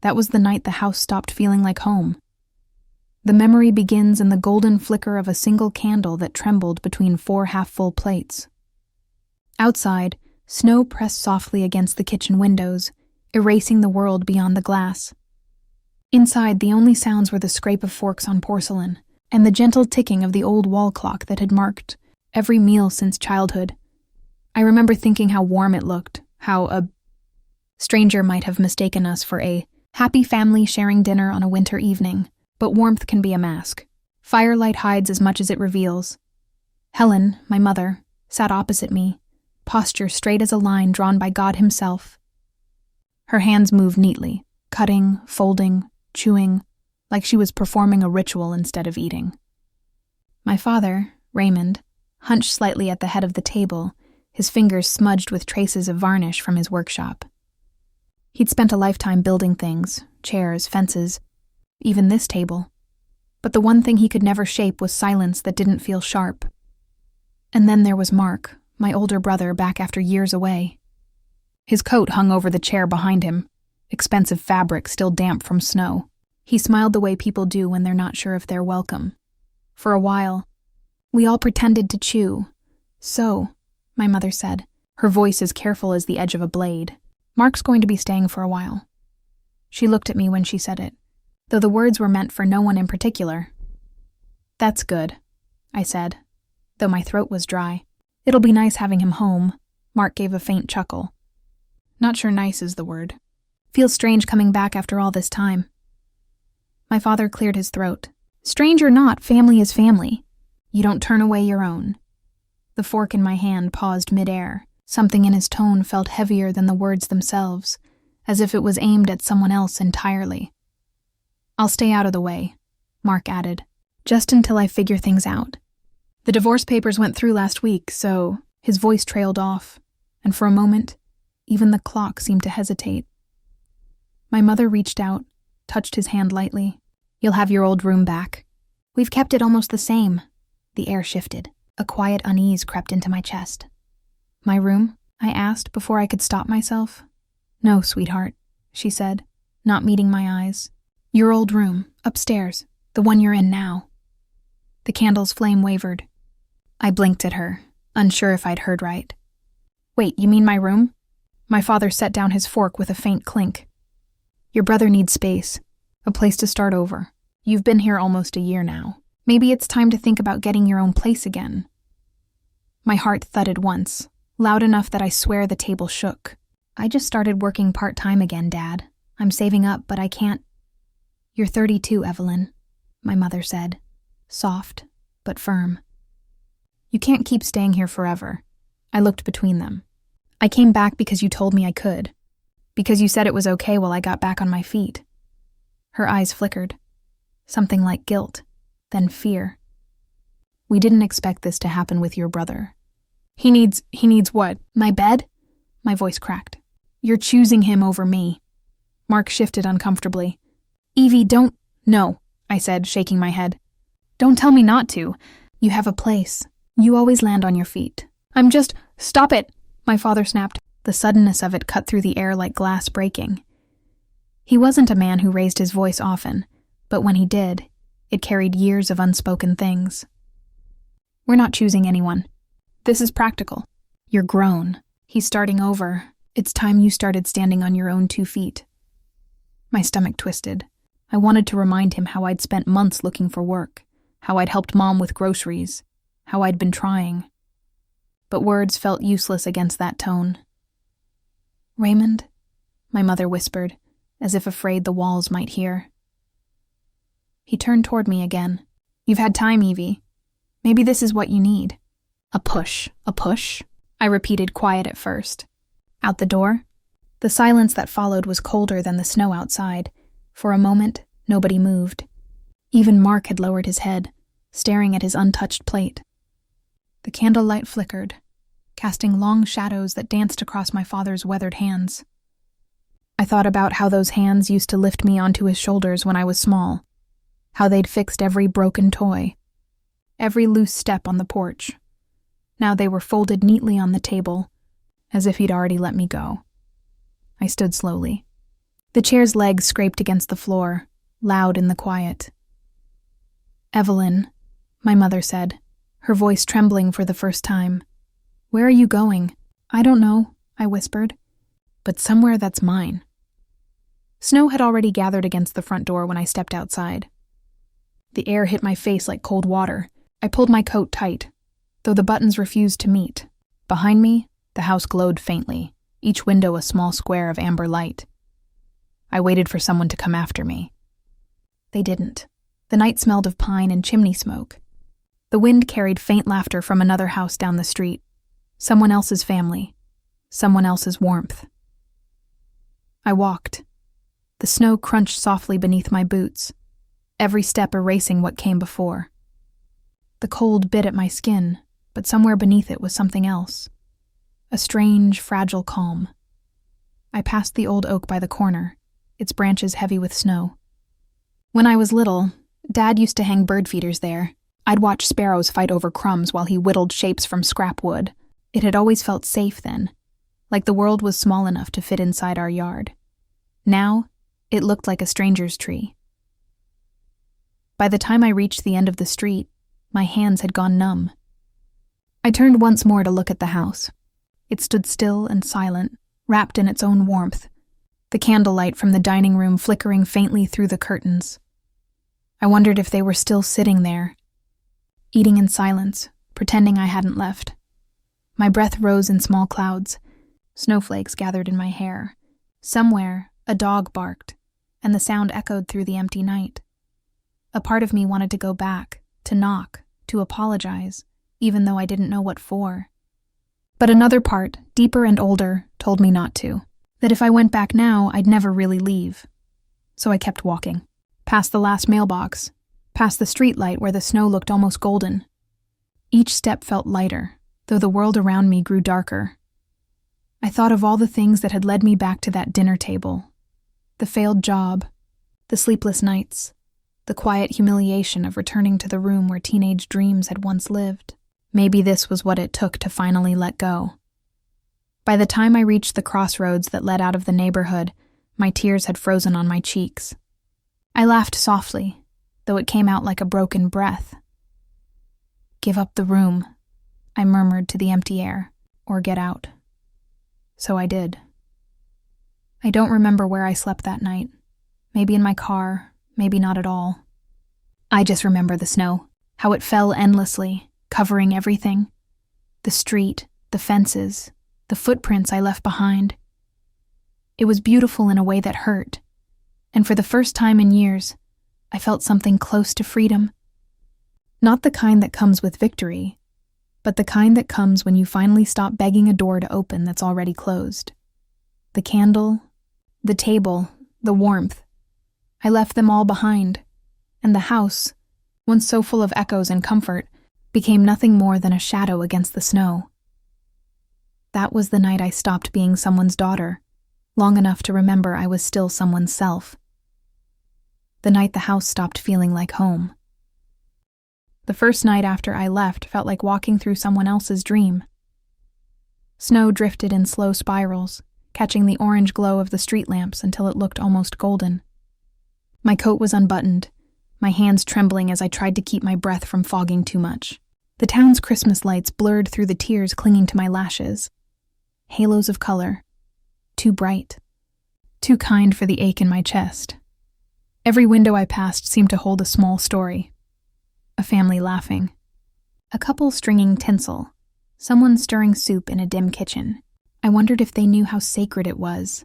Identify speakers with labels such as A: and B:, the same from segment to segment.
A: That was the night the house stopped feeling like home. The memory begins in the golden flicker of a single candle that trembled between 4 half-full plates. Outside, snow pressed softly against the kitchen windows, erasing the world beyond the glass. Inside, the only sounds were the scrape of forks on porcelain and the gentle ticking of the old wall clock that had marked every meal since childhood. I remember thinking how warm it looked, how a stranger might have mistaken us for a happy family sharing dinner on a winter evening, but warmth can be a mask. Firelight hides as much as it reveals. Helen, my mother, sat opposite me, posture straight as a line drawn by God himself. Her hands moved neatly, cutting, folding, chewing, like she was performing a ritual instead of eating. My father, Raymond, hunched slightly at the head of the table, his fingers smudged with traces of varnish from his workshop. He'd spent a lifetime building things, chairs, fences, even this table. But the one thing he could never shape was silence that didn't feel sharp. And then there was Mark, my older brother, back after years away. His coat hung over the chair behind him, expensive fabric still damp from snow. He smiled the way people do when they're not sure if they're welcome. For a while, we all pretended to chew. So, my mother said, her voice as careful as the edge of a blade, Mark's going to be staying for a while. She looked at me when she said it, though the words were meant for no one in particular. That's good, I said, though my throat was dry. It'll be nice having him home. Mark gave a faint chuckle. Not sure nice is the word. Feels strange coming back after all this time. My father cleared his throat. Strange or not, family is family. You don't turn away your own. The fork in my hand paused midair. Something in his tone felt heavier than the words themselves, as if it was aimed at someone else entirely. I'll stay out of the way, Mark added, just until I figure things out. The divorce papers went through last week, so his voice trailed off, and for a moment, even the clock seemed to hesitate. My mother reached out, touched his hand lightly. You'll have your old room back. We've kept it almost the same. The air shifted. A quiet unease crept into my chest. My room? I asked before I could stop myself. No, sweetheart, she said, not meeting my eyes. Your old room, upstairs, the one you're in now. The candle's flame wavered. I blinked at her, unsure if I'd heard right. Wait, you mean my room? My father set down his fork with a faint clink. Your brother needs space, a place to start over. You've been here almost a year now. Maybe it's time to think about getting your own place again. My heart thudded once, loud enough that I swear the table shook. I just started working part-time again, Dad. I'm saving up, but I can't. You're 32, Evelyn, my mother said, soft but firm. You can't keep staying here forever. I looked between them. I came back because you told me I could. Because you said it was okay while I got back on my feet. Her eyes flickered. Something like guilt, then fear. We didn't expect this to happen with your brother. He needs what? My bed? My voice cracked. You're choosing him over me. Mark shifted uncomfortably. Evie, don't... No, I said, shaking my head. Don't tell me not to. You have a place. You always land on your feet. I'm just... Stop it! My father snapped. The suddenness of it cut through the air like glass breaking. He wasn't a man who raised his voice often, but when he did, it carried years of unspoken things. We're not choosing anyone. This is practical. You're grown. He's starting over. It's time you started standing on your own 2 feet. My stomach twisted. I wanted to remind him how I'd spent months looking for work, how I'd helped Mom with groceries, how I'd been trying. But words felt useless against that tone. Raymond, my mother whispered, as if afraid the walls might hear. He turned toward me again. You've had time, Evie. Maybe this is what you need. A push, I repeated, quiet at first. Out the door? The silence that followed was colder than the snow outside. For a moment, nobody moved. Even Mark had lowered his head, staring at his untouched plate. The candlelight flickered, casting long shadows that danced across my father's weathered hands. I thought about how those hands used to lift me onto his shoulders when I was small, how they'd fixed every broken toy, every loose step on the porch. Now they were folded neatly on the table, as if he'd already let me go. I stood slowly. The chair's legs scraped against the floor, loud in the quiet. "Evelyn," my mother said, her voice trembling for the first time. "Where are you going?" "I don't know," I whispered. "But somewhere that's mine." Snow had already gathered against the front door when I stepped outside. The air hit my face like cold water. I pulled my coat tight, though the buttons refused to meet. Behind me, the house glowed faintly, each window a small square of amber light. I waited for someone to come after me. They didn't. The night smelled of pine and chimney smoke. The wind carried faint laughter from another house down the street. Someone else's family. Someone else's warmth. I walked. The snow crunched softly beneath my boots, every step erasing what came before. The cold bit at my skin, but somewhere beneath it was something else. A strange, fragile calm. I passed the old oak by the corner, its branches heavy with snow. When I was little, Dad used to hang bird feeders there. I'd watch sparrows fight over crumbs while he whittled shapes from scrap wood. It had always felt safe then, like the world was small enough to fit inside our yard. Now, it looked like a stranger's tree. By the time I reached the end of the street, my hands had gone numb. I turned once more to look at the house. It stood still and silent, wrapped in its own warmth, the candlelight from the dining room flickering faintly through the curtains. I wondered if they were still sitting there, eating in silence, pretending I hadn't left. My breath rose in small clouds. Snowflakes gathered in my hair. Somewhere, a dog barked, and the sound echoed through the empty night. A part of me wanted to go back, to knock, to apologize, even though I didn't know what for. But another part, deeper and older, told me not to, that if I went back now, I'd never really leave. So I kept walking, past the last mailbox, past the streetlight where the snow looked almost golden. Each step felt lighter, though the world around me grew darker. I thought of all the things that had led me back to that dinner table. The failed job, the sleepless nights, the quiet humiliation of returning to the room where teenage dreams had once lived. Maybe this was what it took to finally let go. By the time I reached the crossroads that led out of the neighborhood, my tears had frozen on my cheeks. I laughed softly, though it came out like a broken breath. "Give up the room," I murmured to the empty air, "or get out." So I did. I don't remember where I slept that night. Maybe in my car, maybe not at all. I just remember the snow, how it fell endlessly, covering everything. The street, the fences, the footprints I left behind. It was beautiful in a way that hurt, and for the first time in years, I felt something close to freedom. Not the kind that comes with victory, but the kind that comes when you finally stop begging a door to open that's already closed. The candle, the table, the warmth. I left them all behind, and the house, once so full of echoes and comfort, became nothing more than a shadow against the snow. That was the night I stopped being someone's daughter, long enough to remember I was still someone's self. The night the house stopped feeling like home. The first night after I left felt like walking through someone else's dream. Snow drifted in slow spirals, catching the orange glow of the street lamps until it looked almost golden. My coat was unbuttoned, my hands trembling as I tried to keep my breath from fogging too much. The town's Christmas lights blurred through the tears clinging to my lashes. Halos of color. Too bright. Too kind for the ache in my chest. Every window I passed seemed to hold a small story. A family laughing. A couple stringing tinsel. Someone stirring soup in a dim kitchen. I wondered if they knew how sacred it was,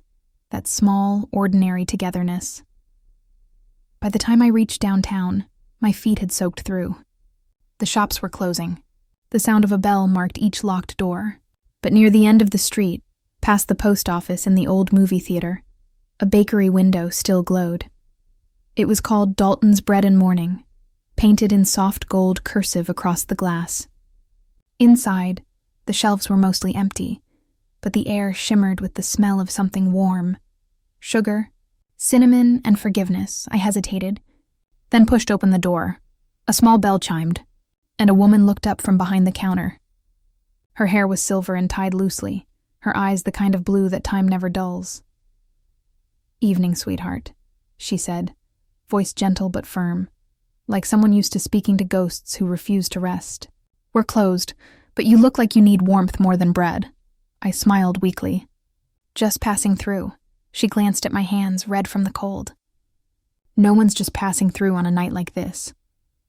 A: that small, ordinary togetherness. By the time I reached downtown, my feet had soaked through. The shops were closing. The sound of a bell marked each locked door. But near the end of the street, past the post office and the old movie theater, a bakery window still glowed. It was called Dalton's Bread and Morning, painted in soft gold cursive across the glass. Inside, the shelves were mostly empty, but the air shimmered with the smell of something warm. Sugar, cinnamon, and forgiveness. I hesitated, then pushed open the door. A small bell chimed, and a woman looked up from behind the counter. Her hair was silver and tied loosely, her eyes the kind of blue that time never dulls. "Evening, sweetheart," she said, voice gentle but firm, like someone used to speaking to ghosts who refuse to rest. "We're closed, but you look like you need warmth more than bread." I smiled weakly. "Just passing through." She glanced at my hands, red from the cold. "No one's just passing through on a night like this."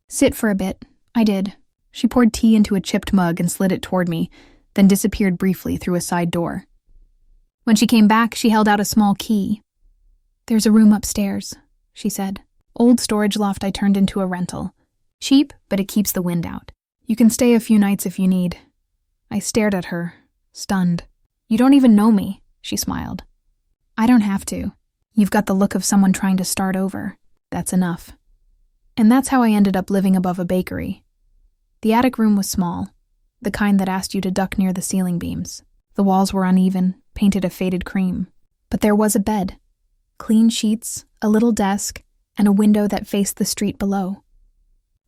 A: "Sit for a bit." I did. She poured tea into a chipped mug and slid it toward me, then disappeared briefly through a side door. When she came back, she held out a small key. "There's a room upstairs," she said. "Old storage loft I turned into a rental. Cheap, but it keeps the wind out. You can stay a few nights if you need." I stared at her, stunned. "You don't even know me," she smiled. "I don't have to. You've got the look of someone trying to start over. That's enough." And that's how I ended up living above a bakery. The attic room was small, the kind that asked you to duck near the ceiling beams. The walls were uneven, painted a faded cream. But there was a bed, clean sheets, a little desk, and a window that faced the street below.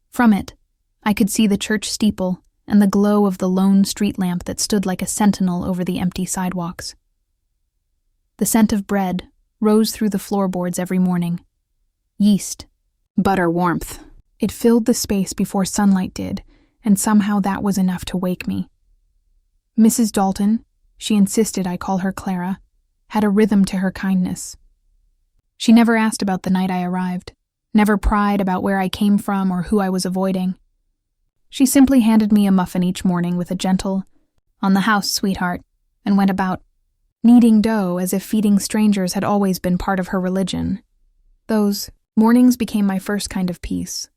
A: From it, I could see the church steeple and the glow of the lone street lamp that stood like a sentinel over the empty sidewalks. The scent of bread rose through the floorboards every morning. Yeast, butter warmth. It filled the space before sunlight did, and somehow that was enough to wake me. Mrs. Dalton, she insisted I call her Clara, had a rhythm to her kindness. She never asked about the night I arrived, never pried about where I came from or who I was avoiding. She simply handed me a muffin each morning with a gentle, "On the house, sweetheart," and went about, kneading dough as if feeding strangers had always been part of her religion. Those mornings became my first kind of peace.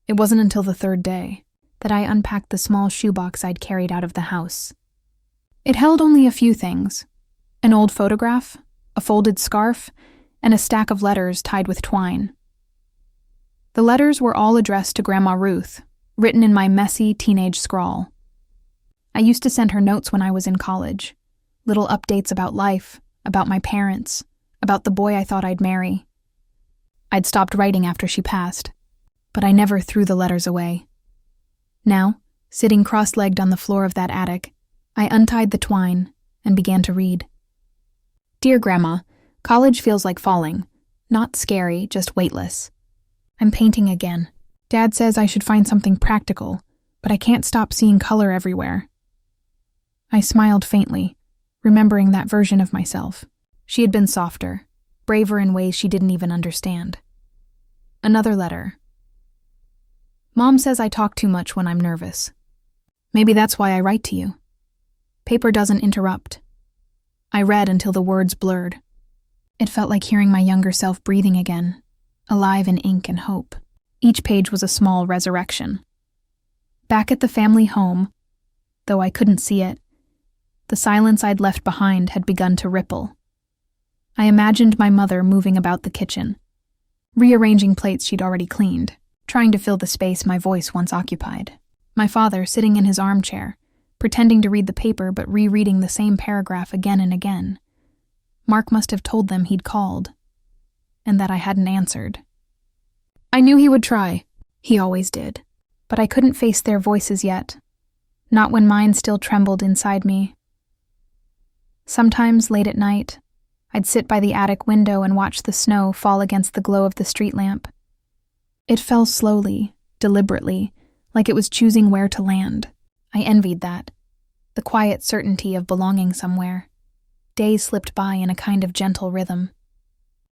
A: It wasn't until the third day that I unpacked the small shoebox I'd carried out of the house. It held only a few things: an old photograph, a folded scarf, and a stack of letters tied with twine. The letters were all addressed to Grandma Ruth, written in my messy teenage scrawl. I used to send her notes when I was in college, little updates about life, about my parents, about the boy I thought I'd marry. I'd stopped writing after she passed, but I never threw the letters away. Now, sitting cross-legged on the floor of that attic, I untied the twine and began to read. "Dear Grandma, college feels like falling. Not scary, just weightless. I'm painting again. Dad says I should find something practical, but I can't stop seeing color everywhere." I smiled faintly, remembering that version of myself. She had been softer, braver in ways she didn't even understand. Another letter. "Mom says I talk too much when I'm nervous. Maybe that's why I write to you. Paper doesn't interrupt." I read until the words blurred. It felt like hearing my younger self breathing again, alive in ink and hope. Each page was a small resurrection. Back at the family home, though I couldn't see it, the silence I'd left behind had begun to ripple. I imagined my mother moving about the kitchen, rearranging plates she'd already cleaned, trying to fill the space my voice once occupied. My father sitting in his armchair, pretending to read the paper but rereading the same paragraph again and again. Mark must have told them he'd called, and that I hadn't answered. I knew he would try. He always did. But I couldn't face their voices yet, not when mine still trembled inside me. Sometimes, late at night, I'd sit by the attic window and watch the snow fall against the glow of the street lamp. It fell slowly, deliberately, like it was choosing where to land. I envied that, the quiet certainty of belonging somewhere. Days slipped by in a kind of gentle rhythm.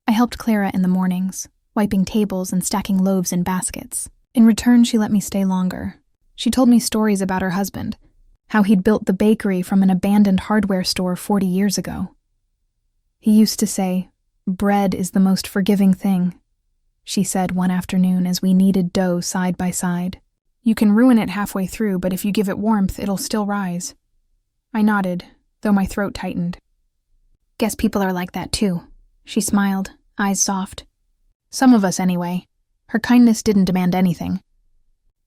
A: I helped Clara in the mornings, wiping tables and stacking loaves in baskets. In return, she let me stay longer. She told me stories about her husband, how he'd built the bakery from an abandoned hardware store 40 years ago. He used to say, "Bread is the most forgiving thing," she said one afternoon as we kneaded dough side by side. "You can ruin it halfway through, but if you give it warmth, it'll still rise." I nodded, though my throat tightened. "Guess people are like that too," she smiled, eyes soft. "Some of us anyway." Her kindness didn't demand anything.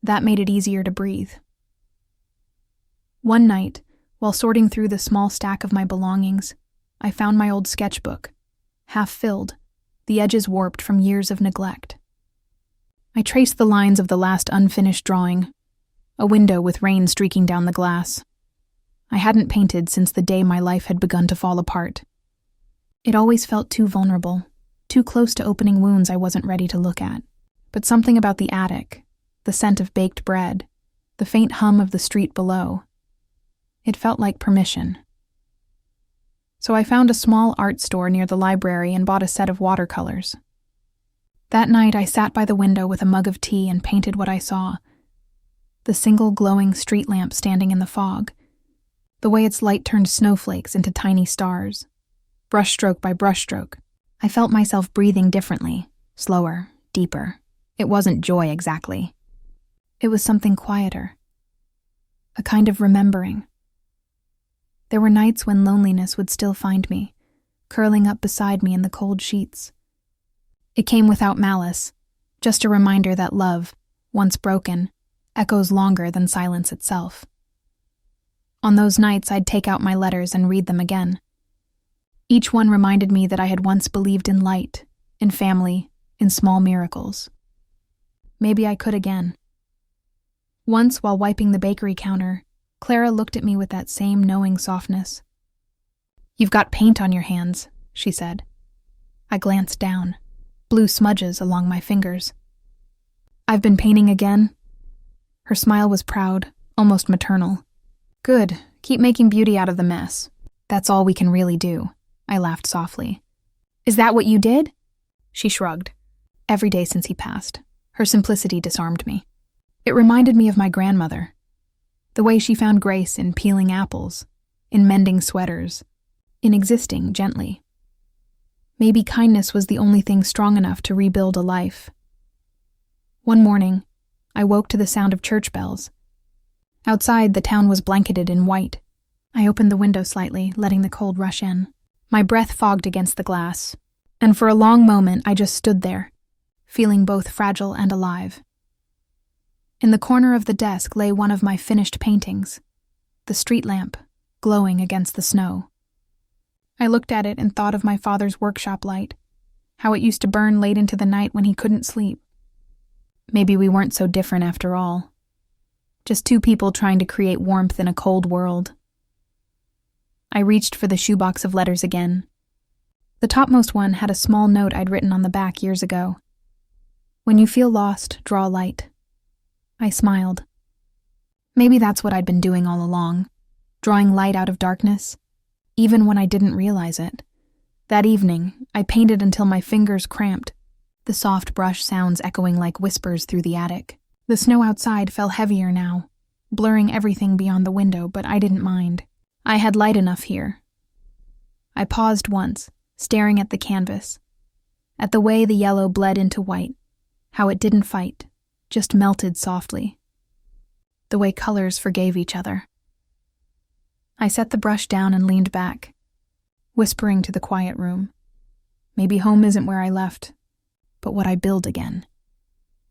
A: That made it easier to breathe. One night, while sorting through the small stack of my belongings, I found my old sketchbook, half filled, the edges warped from years of neglect. I traced the lines of the last unfinished drawing, a window with rain streaking down the glass. I hadn't painted since the day my life had begun to fall apart. It always felt too vulnerable, too close to opening wounds I wasn't ready to look at. But something about the attic, the scent of baked bread, the faint hum of the street below, it felt like permission. So I found a small art store near the library and bought a set of watercolors. That night I sat by the window with a mug of tea and painted what I saw. The single glowing street lamp standing in the fog, the way its light turned snowflakes into tiny stars. Brushstroke by brushstroke, I felt myself breathing differently, slower, deeper. It wasn't joy exactly. It was something quieter. A kind of remembering. There were nights when loneliness would still find me, curling up beside me in the cold sheets. It came without malice, just a reminder that love, once broken, echoes longer than silence itself. On those nights, I'd take out my letters and read them again. Each one reminded me that I had once believed in light, in family, in small miracles. Maybe I could again. Once, while wiping the bakery counter, Clara looked at me with that same knowing softness. "You've got paint on your hands," she said. I glanced down, blue smudges along my fingers. "I've been painting again." Her smile was proud, almost maternal. "Good, keep making beauty out of the mess. That's all we can really do," I laughed softly. "Is that what you did?" She shrugged. Every day since he passed, her simplicity disarmed me. It reminded me of my grandmother, the way she found grace in peeling apples, in mending sweaters, in existing gently. Maybe kindness was the only thing strong enough to rebuild a life. One morning, I woke to the sound of church bells. Outside, the town was blanketed in white. I opened the window slightly, letting the cold rush in. My breath fogged against the glass, and for a long moment I just stood there, feeling both fragile and alive. In the corner of the desk lay one of my finished paintings, the street lamp, glowing against the snow. I looked at it and thought of my father's workshop light, how it used to burn late into the night when he couldn't sleep. Maybe we weren't so different after all. Just two people trying to create warmth in a cold world. I reached for the shoebox of letters again. The topmost one had a small note I'd written on the back years ago. "When you feel lost, draw light." I smiled. Maybe that's what I'd been doing all along, drawing light out of darkness, even when I didn't realize it. That evening, I painted until my fingers cramped, the soft brush sounds echoing like whispers through the attic. The snow outside fell heavier now, blurring everything beyond the window, but I didn't mind. I had light enough here. I paused once, staring at the canvas, at the way the yellow bled into white, how it didn't fight, just melted softly. The way colors forgave each other. I set the brush down and leaned back, whispering to the quiet room. Maybe home isn't where I left, but what I build again.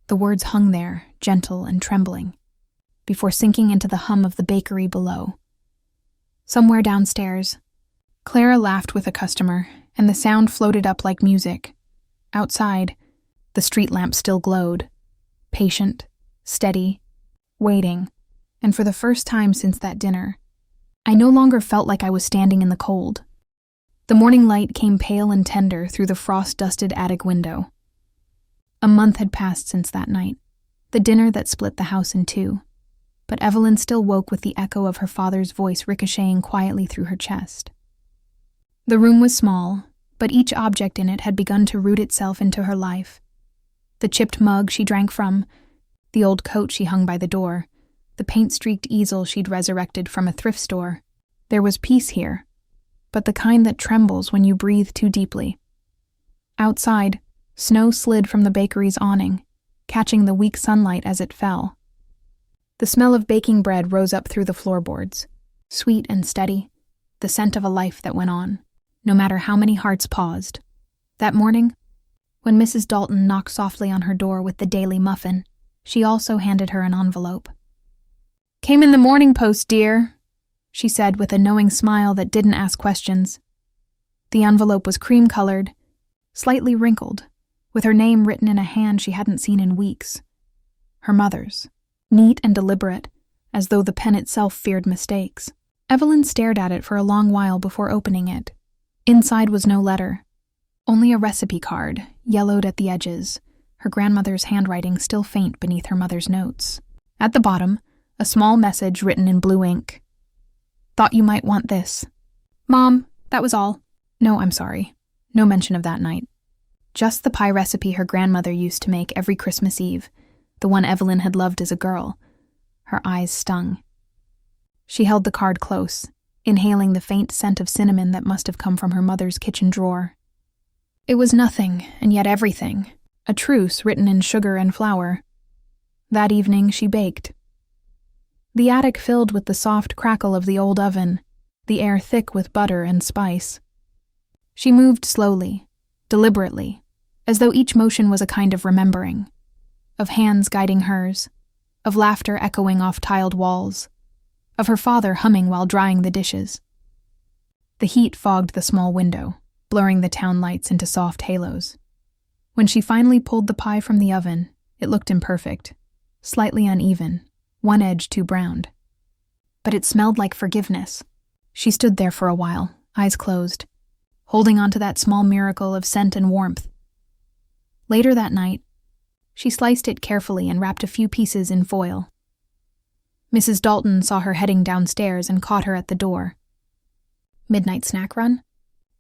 A: The words hung there, gentle and trembling, before sinking into the hum of the bakery below. Somewhere downstairs, Clara laughed with a customer, and the sound floated up like music. Outside, the street lamp still glowed, patient, steady, waiting, and for the first time since that dinner, I no longer felt like I was standing in the cold. The morning light came pale and tender through the frost-dusted attic window. A month had passed since that night, the dinner that split the house in two, but Evelyn still woke with the echo of her father's voice ricocheting quietly through her chest. The room was small, but each object in it had begun to root itself into her life. The chipped mug she drank from, the old coat she hung by the door, the paint-streaked easel she'd resurrected from a thrift store. There was peace here, but the kind that trembles when you breathe too deeply. Outside, snow slid from the bakery's awning, catching the weak sunlight as it fell. The smell of baking bread rose up through the floorboards, sweet and steady, the scent of a life that went on, no matter how many hearts paused. That morning, when Mrs. Dalton knocked softly on her door with the daily muffin, she also handed her an envelope. "Came in the morning post, dear," she said with a knowing smile that didn't ask questions. The envelope was cream-colored, slightly wrinkled, with her name written in a hand she hadn't seen in weeks. Her mother's, neat and deliberate, as though the pen itself feared mistakes. Evelyn stared at it for a long while before opening it. Inside was no letter, Only a recipe card, yellowed at the edges, her grandmother's handwriting still faint beneath her mother's notes. At the bottom, a small message written in blue ink. Thought you might want this. Mom, that was all. No, I'm sorry. No mention of that night. Just the pie recipe her grandmother used to make every Christmas Eve, the one Evelyn had loved as a girl. Her eyes stung. She held the card close, inhaling the faint scent of cinnamon that must have come from her mother's kitchen drawer. It was nothing, and yet everything. A truce written in sugar and flour. That evening she baked. The attic filled with the soft crackle of the old oven, the air thick with butter and spice. She moved slowly, deliberately, as though each motion was a kind of remembering, of hands guiding hers, of laughter echoing off tiled walls, of her father humming while drying the dishes. The heat fogged the small window, blurring the town lights into soft halos. When she finally pulled the pie from the oven, it looked imperfect, slightly uneven, one edge too browned. But it smelled like forgiveness. She stood there for a while, eyes closed, holding on to that small miracle of scent and warmth. Later that night, she sliced it carefully and wrapped a few pieces in foil. Mrs. Dalton saw her heading downstairs and caught her at the door. "Midnight snack run?"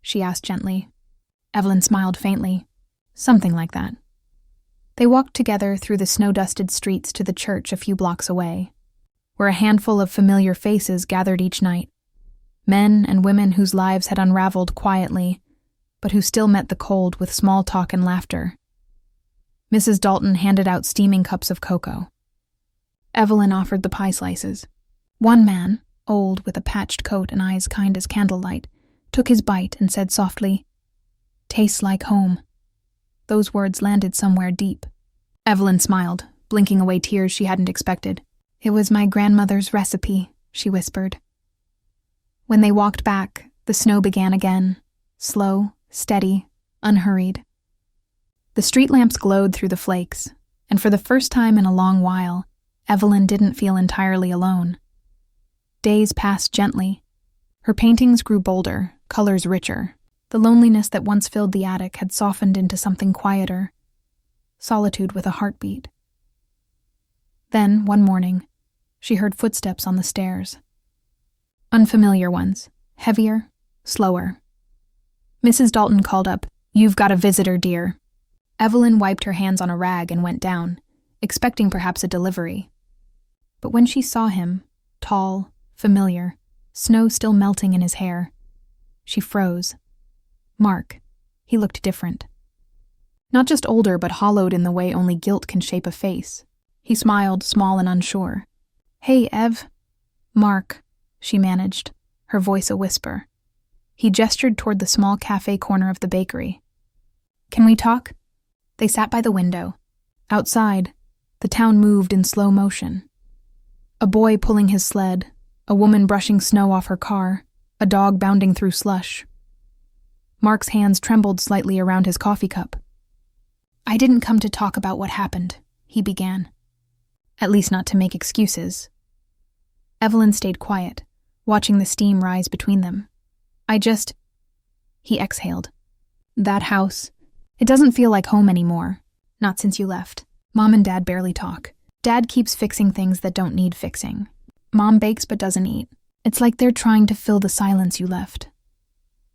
A: she asked gently. Evelyn smiled faintly. Something like that. They walked together through the snow-dusted streets to the church a few blocks away, where a handful of familiar faces gathered each night, men and women whose lives had unraveled quietly, but who still met the cold with small talk and laughter. Mrs. Dalton handed out steaming cups of cocoa. Evelyn offered the pie slices. One man, old with a patched coat and eyes kind as candlelight, took his bite and said softly, "Tastes like home." Those words landed somewhere deep. Evelyn smiled, blinking away tears she hadn't expected. "It was my grandmother's recipe," she whispered. When they walked back, the snow began again, slow, steady, unhurried. The street lamps glowed through the flakes, and for the first time in a long while, Evelyn didn't feel entirely alone. Days passed gently. Her paintings grew bolder, colors richer. The loneliness that once filled the attic had softened into something quieter, solitude with a heartbeat. Then, one morning, she heard footsteps on the stairs. Unfamiliar ones, heavier, slower. Mrs. Dalton called up, "You've got a visitor, dear." Evelyn wiped her hands on a rag and went down, expecting perhaps a delivery. But when she saw him, tall, familiar, snow still melting in his hair, she froze. Mark. He looked different. Not just older, but hollowed in the way only guilt can shape a face. He smiled, small and unsure. "Hey, Ev." "Mark," she managed, her voice a whisper. He gestured toward the small cafe corner of the bakery. "Can we talk?" They sat by the window. Outside, the town moved in slow motion. A boy pulling his sled, a woman brushing snow off her car, a dog bounding through slush. Mark's hands trembled slightly around his coffee cup. "I didn't come to talk about what happened," he began. At least not to make excuses. Evelyn stayed quiet, watching the steam rise between them. He exhaled. "That house, it doesn't feel like home anymore. Not since you left. Mom and Dad barely talk. Dad keeps fixing things that don't need fixing. Mom bakes but doesn't eat. It's like they're trying to fill the silence you left."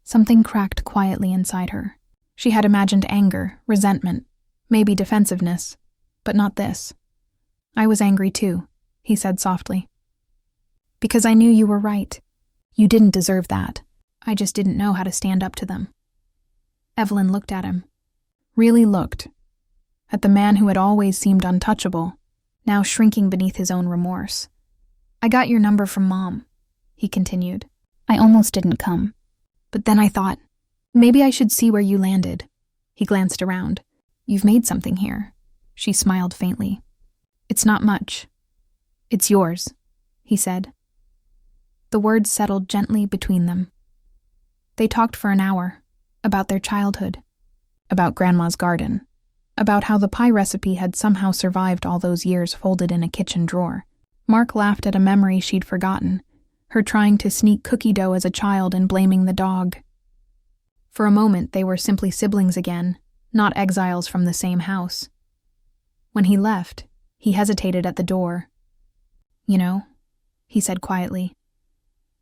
A: Something cracked quietly inside her. She had imagined anger, resentment, maybe defensiveness, but not this. "I was angry too," he said softly. "Because I knew you were right. You didn't deserve that. I just didn't know how to stand up to them." Evelyn looked at him. Really looked. At the man who had always seemed untouchable, now shrinking beneath his own remorse. "I got your number from Mom," he continued. "I almost didn't come. But then I thought, maybe I should see where you landed." He glanced around. "You've made something here." She smiled faintly. "It's not much. It's yours," he said. The words settled gently between them. They talked for an hour, about their childhood, about Grandma's garden, about how the pie recipe had somehow survived all those years folded in a kitchen drawer. Mark laughed at a memory she'd forgotten, her trying to sneak cookie dough as a child and blaming the dog. For a moment, they were simply siblings again, not exiles from the same house. When he left, he hesitated at the door. "You know," he said quietly,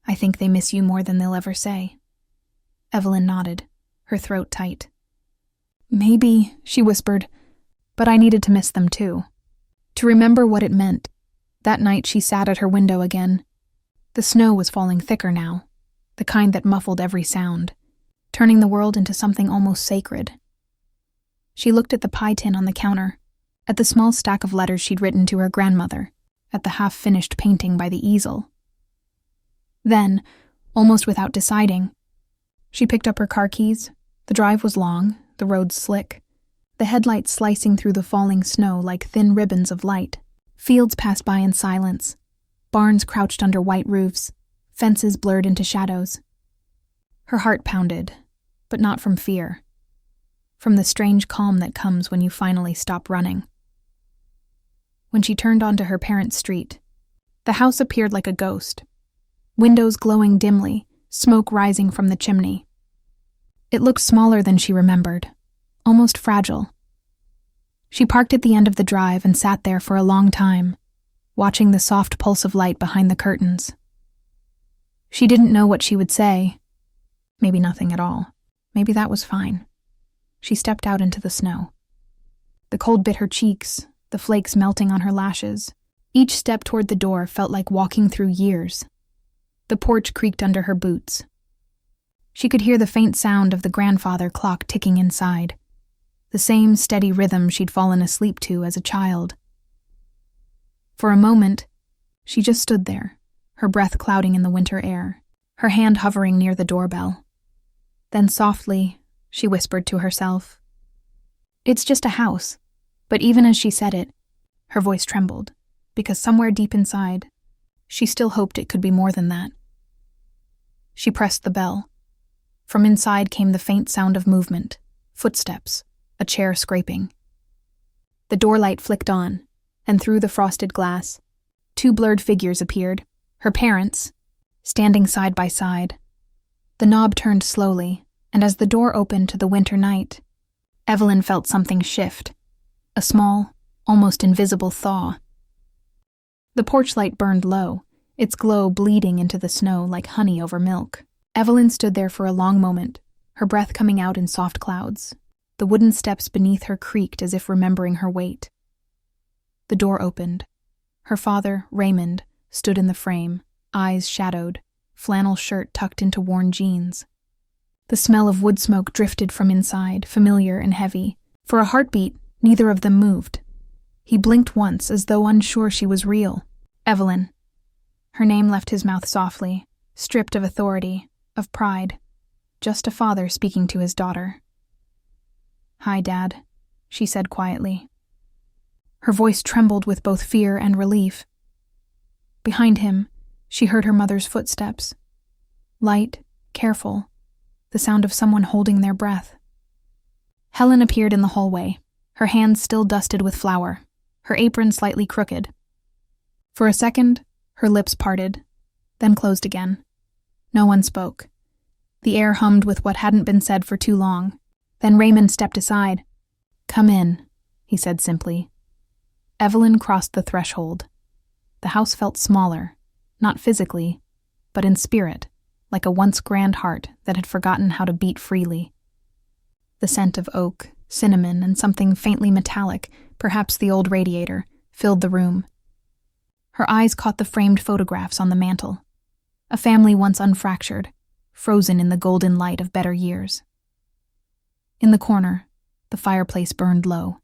A: "I think they miss you more than they'll ever say." Evelyn nodded, her throat tight. "Maybe," she whispered, "but I needed to miss them too. To remember what it meant." That night she sat at her window again. The snow was falling thicker now, the kind that muffled every sound, turning the world into something almost sacred. She looked at the pie tin on the counter, at the small stack of letters she'd written to her grandmother, at the half-finished painting by the easel. Then, almost without deciding, she picked up her car keys. The drive was long, the road slick, the headlights slicing through the falling snow like thin ribbons of light. Fields passed by in silence, barns crouched under white roofs, fences blurred into shadows. Her heart pounded, but not from fear, from the strange calm that comes when you finally stop running. When she turned onto her parents' street, the house appeared like a ghost, windows glowing dimly, smoke rising from the chimney. It looked smaller than she remembered, almost fragile. She parked at the end of the drive and sat there for a long time, watching the soft pulse of light behind the curtains. She didn't know what she would say. Maybe nothing at all. Maybe that was fine. She stepped out into the snow. The cold bit her cheeks, the flakes melting on her lashes. Each step toward the door felt like walking through years. The porch creaked under her boots. She could hear the faint sound of the grandfather clock ticking inside, the same steady rhythm she'd fallen asleep to as a child. For a moment, she just stood there, her breath clouding in the winter air, her hand hovering near the doorbell. Then softly, she whispered to herself, "It's just a house." But even as she said it, her voice trembled, because somewhere deep inside, she still hoped it could be more than that. She pressed the bell. From inside came the faint sound of movement, footsteps, a chair scraping. The door light flicked on, and through the frosted glass, two blurred figures appeared, her parents, standing side by side. The knob turned slowly, and as the door opened to the winter night, Evelyn felt something shift, a small, almost invisible thaw. The porch light burned low, its glow bleeding into the snow like honey over milk. Evelyn stood there for a long moment, her breath coming out in soft clouds. The wooden steps beneath her creaked as if remembering her weight. The door opened. Her father, Raymond, stood in the frame, eyes shadowed, flannel shirt tucked into worn jeans. The smell of wood smoke drifted from inside, familiar and heavy. For a heartbeat, neither of them moved. He blinked once, as though unsure she was real. "Evelyn." Her name left his mouth softly, stripped of authority, of pride. Just a father speaking to his daughter. "Hi, Dad," she said quietly. Her voice trembled with both fear and relief. Behind him, she heard her mother's footsteps. Light, careful, the sound of someone holding their breath. Helen appeared in the hallway, her hands still dusted with flour, her apron slightly crooked. For a second, her lips parted, then closed again. No one spoke. The air hummed with what hadn't been said for too long. Then Raymond stepped aside. "Come in," he said simply. Evelyn crossed the threshold. The house felt smaller, not physically, but in spirit, like a once grand heart that had forgotten how to beat freely. The scent of oak, cinnamon, and something faintly metallic, perhaps the old radiator, filled the room. Her eyes caught the framed photographs on the mantel. A family once unfractured, frozen in the golden light of better years. In the corner, the fireplace burned low.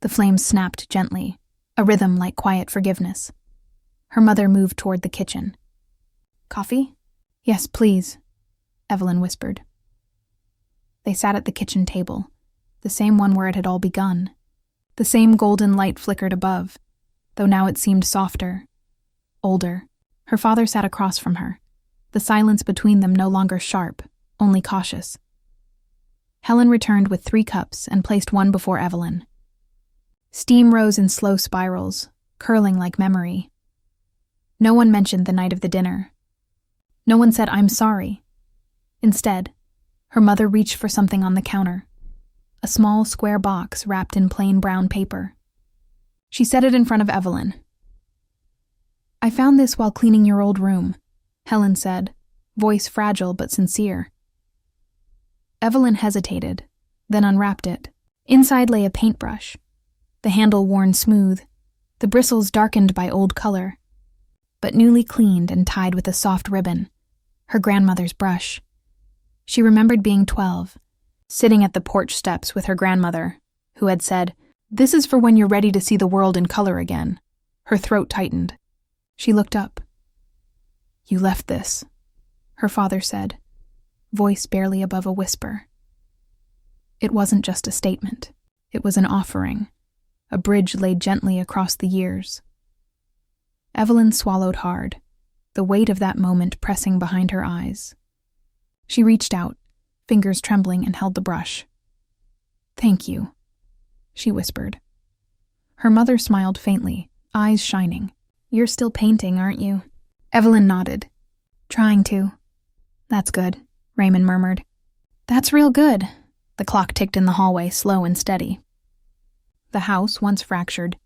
A: The flames snapped gently, a rhythm like quiet forgiveness. Her mother moved toward the kitchen. "Coffee?" "Yes, please," Evelyn whispered. They sat at the kitchen table, the same one where it had all begun. The same golden light flickered above, though now it seemed softer, older. Her father sat across from her, the silence between them no longer sharp, only cautious. Helen returned with 3 cups and placed one before Evelyn. Steam rose in slow spirals, curling like memory. No one mentioned the night of the dinner. No one said, "I'm sorry." Instead, Her mother reached for something on the counter, a small square box wrapped in plain brown paper. She set it in front of Evelyn. "I found this while cleaning your old room," Helen said, voice fragile but sincere. Evelyn hesitated, then unwrapped it. Inside lay a paintbrush, the handle worn smooth, the bristles darkened by old color, but newly cleaned and tied with a soft ribbon, her grandmother's brush. She remembered being 12, sitting at the porch steps with her grandmother, who had said, "This is for when you're ready to see the world in color again." Her throat tightened. She looked up. "You left this," her father said, voice barely above a whisper. It wasn't just a statement. It was an offering, a bridge laid gently across the years. Evelyn swallowed hard, the weight of that moment pressing behind her eyes. She reached out, fingers trembling, and held the brush. "Thank you," she whispered. Her mother smiled faintly, eyes shining. "You're still painting, aren't you?" Evelyn nodded. "Trying to." "That's good," Raymond murmured. "That's real good." The clock ticked in the hallway, slow and steady. The house, once fractured,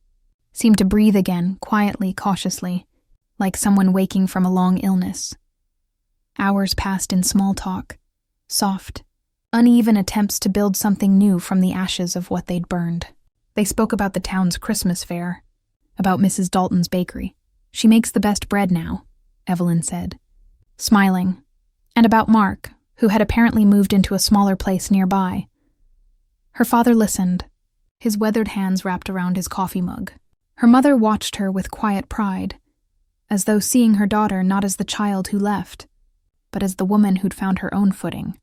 A: seemed to breathe again, quietly, cautiously, like someone waking from a long illness. Hours passed in small talk, soft, uneven attempts to build something new from the ashes of what they'd burned. They spoke about the town's Christmas fair, about Mrs. Dalton's bakery. "She makes the best bread now," Evelyn said, smiling, and about Mark, who had apparently moved into a smaller place nearby. Her father listened, his weathered hands wrapped around his coffee mug. Her mother watched her with quiet pride, as though seeing her daughter not as the child who left, but as the woman who'd found her own footing.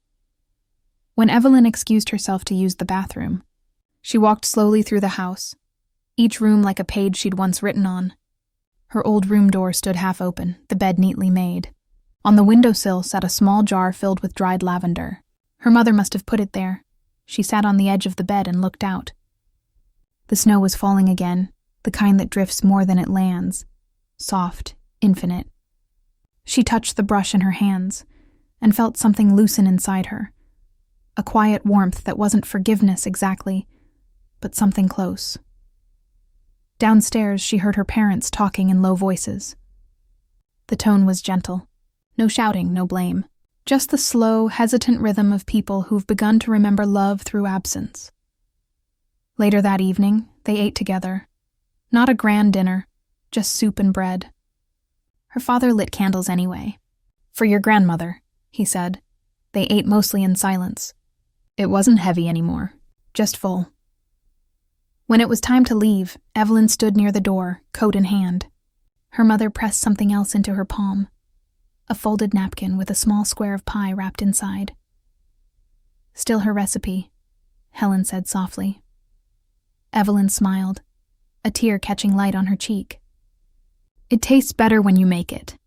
A: When Evelyn excused herself to use the bathroom, she walked slowly through the house, each room like a page she'd once written on. Her old room door stood half open, the bed neatly made. On the windowsill sat a small jar filled with dried lavender. Her mother must have put it there. She sat on the edge of the bed and looked out. The snow was falling again, the kind that drifts more than it lands, soft, infinite. She touched the brush in her hands and felt something loosen inside her, a quiet warmth that wasn't forgiveness exactly, but something close. Downstairs, she heard her parents talking in low voices. The tone was gentle. No shouting, no blame. Just the slow, hesitant rhythm of people who've begun to remember love through absence. Later that evening, they ate together. Not a grand dinner, just soup and bread. Her father lit candles anyway. "For your grandmother," he said. They ate mostly in silence. It wasn't heavy anymore, just full. When it was time to leave, Evelyn stood near the door, coat in hand. Her mother pressed something else into her palm. A folded napkin with a small square of pie wrapped inside. "Still her recipe," Helen said softly. Evelyn smiled, a tear catching light on her cheek. "It tastes better when you make it."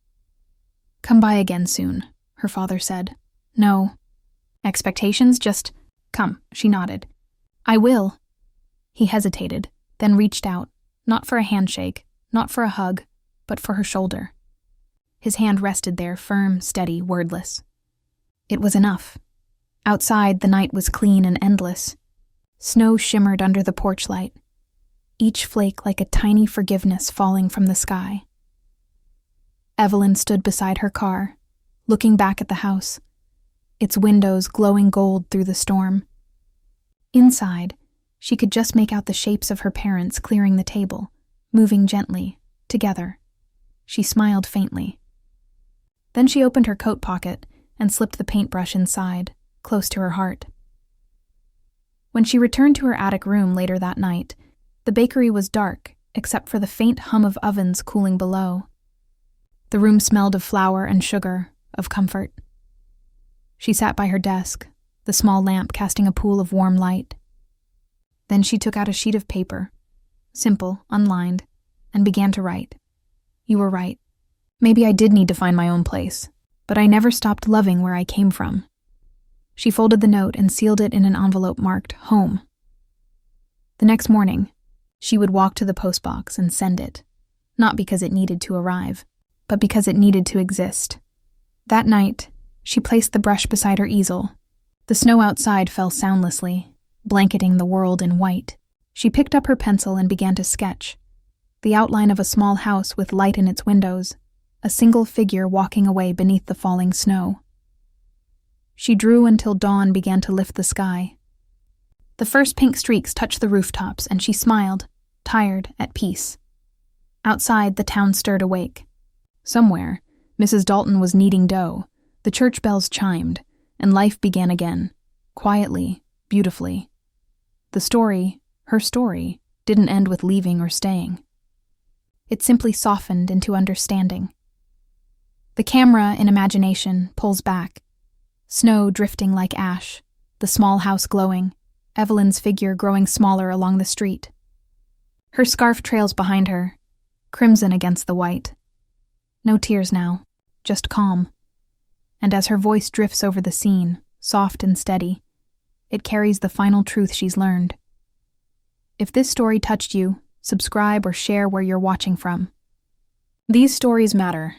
A: "Come by again soon," her father said. "No. Expectations? Just come," she nodded. "I will." He hesitated, then reached out, not for a handshake, not for a hug, but for her shoulder. His hand rested there, firm, steady, wordless. It was enough. Outside, the night was clean and endless. Snow shimmered under the porch light, each flake like a tiny forgiveness falling from the sky. Evelyn stood beside her car, looking back at the house, its windows glowing gold through the storm. Inside, she could just make out the shapes of her parents clearing the table, moving gently, together. She smiled faintly. Then she opened her coat pocket and slipped the paintbrush inside, close to her heart. When she returned to her attic room later that night, the bakery was dark except for the faint hum of ovens cooling below. The room smelled of flour and sugar, of comfort. She sat by her desk, the small lamp casting a pool of warm light. Then she took out a sheet of paper, simple, unlined, and began to write. "You were right. Maybe I did need to find my own place, but I never stopped loving where I came from." She folded the note and sealed it in an envelope marked "Home." The next morning, she would walk to the postbox and send it, not because it needed to arrive, but because it needed to exist. That night, she placed the brush beside her easel, The snow outside fell soundlessly, blanketing the world in white. She picked up her pencil and began to sketch. The outline of a small house with light in its windows, a single figure walking away beneath the falling snow. She drew until dawn began to lift the sky. The first pink streaks touched the rooftops, and she smiled, tired, at peace. Outside, the town stirred awake. Somewhere, Mrs. Dalton was kneading dough, the church bells chimed, and life began again, quietly, beautifully. The story, her story, didn't end with leaving or staying. It simply softened into understanding. The camera, in imagination, pulls back. Snow drifting like ash, the small house glowing, Evelyn's figure growing smaller along the street. Her scarf trails behind her, crimson against the white. No tears now, just calm. And as her voice drifts over the scene, soft and steady, it carries the final truth she's learned. If this story touched you, subscribe or share where you're watching from. These stories matter,